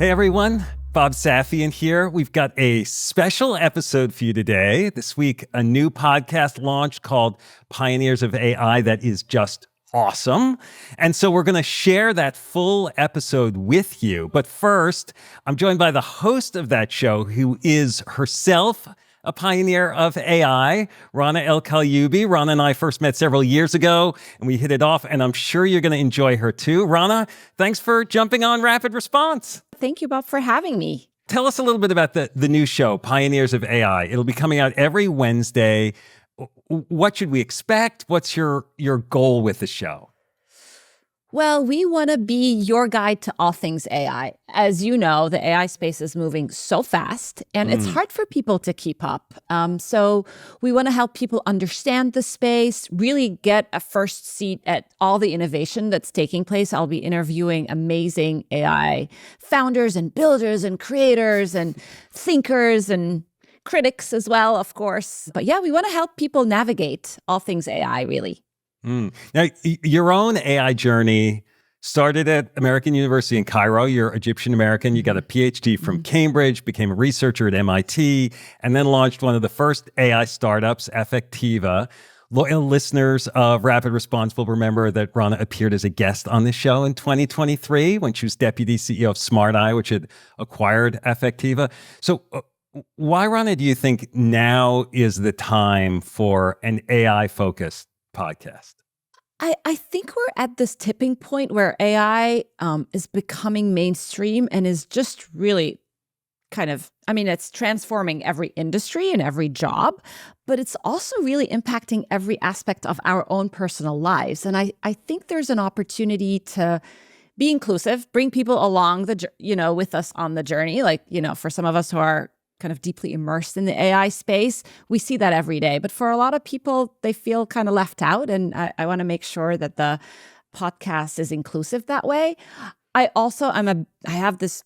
Hey everyone, Bob Safian here. We've got a special episode for you today. This week, a new podcast launched called Pioneers of AI that is just awesome. And so we're going to share that full episode with you. But first, I'm joined by the host of that show, who is herself a pioneer of AI, Rana el Kaliouby. Rana and I first met several years ago, and we hit it off, and I'm sure you're going to enjoy her too. Rana, thanks for jumping on Rapid Response. Thank you, Bob, for having me. Tell us a little bit about the new show, Pioneers of AI. It'll be coming out every Wednesday. What should we expect? What's your goal with the show? Well, we want to be your guide to all things AI. As you know, the AI space is moving so fast, and it's hard for people to keep up. So we want to help people understand the space, really get a first seat at all the innovation that's taking place. I'll be interviewing amazing AI founders and builders and creators and thinkers and critics as well, of course. But yeah, we want to help people navigate all things AI, really. Now, your own AI journey started at American University in Cairo. You're Egyptian American. You got a PhD from Cambridge, became a researcher at MIT, and then launched one of the first AI startups, Effectiva. Loyal listeners of Rapid Response will remember that Rana appeared as a guest on this show in 2023 when she was deputy CEO of SmartEye, which had acquired Effectiva. So why, Rana, do you think now is the time for an AI-focused podcast? I think we're at this tipping point where AI is becoming mainstream and is just really it's transforming every industry and every job, but it's also really impacting every aspect of our own personal lives. And I think there's an opportunity to be inclusive, bring people along with us on the journey. For some of us who are kind of deeply immersed in the AI space, we see that every day. But for a lot of people, they feel kind of left out. And I want to make sure that the podcast is inclusive that way. I have this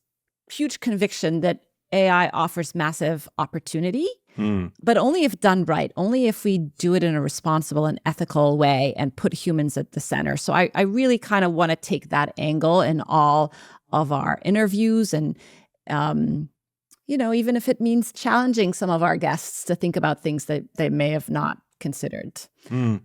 huge conviction that AI offers massive opportunity, but only if done right, only if we do it in a responsible and ethical way and put humans at the center. So I really kind of want to take that angle in all of our interviews and, even if it means challenging some of our guests to think about things that they may have not considered. And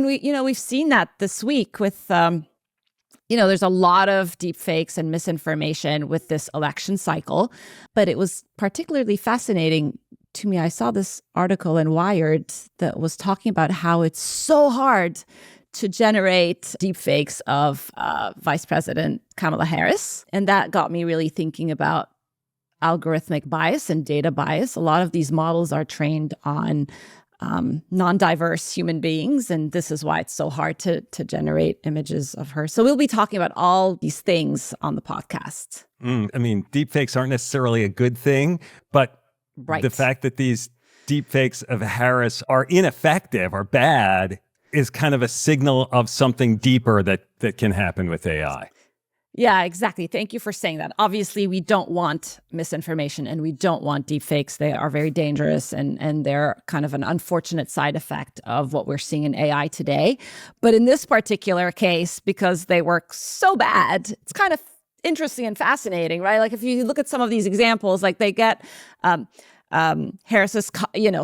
we've seen that this week with, there's a lot of deep fakes and misinformation with this election cycle, but it was particularly fascinating to me. I saw this article in Wired that was talking about how it's so hard to generate deep fakes of Vice President Kamala Harris. And that got me really thinking about algorithmic bias and data bias. A lot of these models are trained on non-diverse human beings, and this is why it's so hard to generate images of her. So we'll be talking about all these things on the podcast. Deepfakes aren't necessarily a good thing, but the fact that these deepfakes of Harris are ineffective or bad is kind of a signal of something deeper that can happen with AI. Yeah, exactly. Thank you for saying that. Obviously, we don't want misinformation and we don't want deepfakes. They are very dangerous and they're kind of an unfortunate side effect of what we're seeing in AI today. But in this particular case, because they work so bad, it's kind of interesting and fascinating, right? Like if you look at some of these examples, like they get Harris's,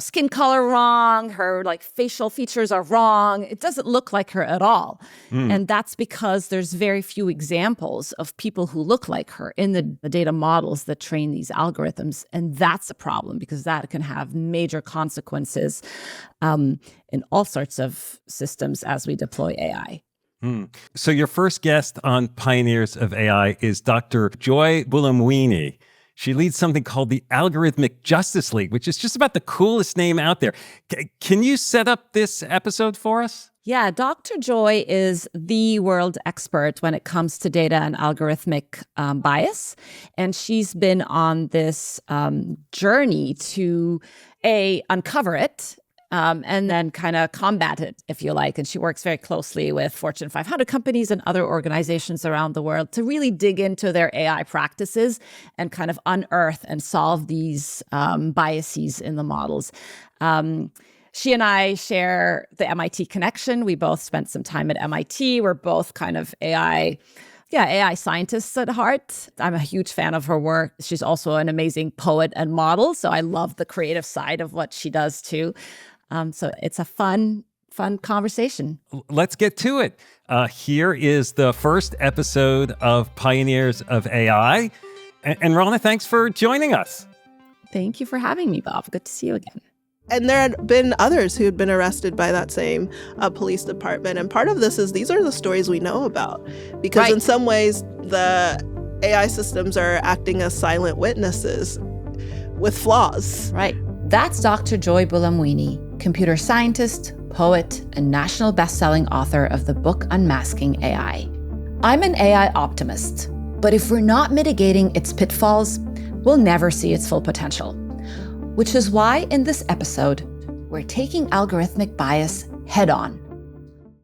skin color wrong, her facial features are wrong. It doesn't look like her at all. And that's because there's very few examples of people who look like her in the data models that train these algorithms. And that's a problem because that can have major consequences in all sorts of systems as we deploy AI. So your first guest on Pioneers of AI is Dr. Joy Buolamwini. She leads something called the Algorithmic Justice League, which is just about the coolest name out there. Can you set up this episode for us? Yeah, Dr. Joy is the world expert when it comes to data and algorithmic bias. And she's been on this journey to uncover it and then kind of combat it, if you like. And she works very closely with Fortune 500 companies and other organizations around the world to really dig into their AI practices and kind of unearth and solve these biases in the models. She and I share the MIT connection. We both spent some time at MIT. We're both kind of AI AI scientists at heart. I'm a huge fan of her work. She's also an amazing poet and model. So I love the creative side of what she does too. So it's a fun conversation. Let's get to it. Here is the first episode of Pioneers of AI. And Rana, thanks for joining us. Thank you for having me, Bob. Good to see you again. And there had been others who had been arrested by that same police department. And part of this is these are the stories we know about. Because in some ways, the AI systems are acting as silent witnesses with flaws. Right. That's Dr. Joy Buolamwini, computer scientist, poet, and national best-selling author of the book Unmasking AI. I'm an AI optimist, but if we're not mitigating its pitfalls, we'll never see its full potential. Which is why in this episode, we're taking algorithmic bias head on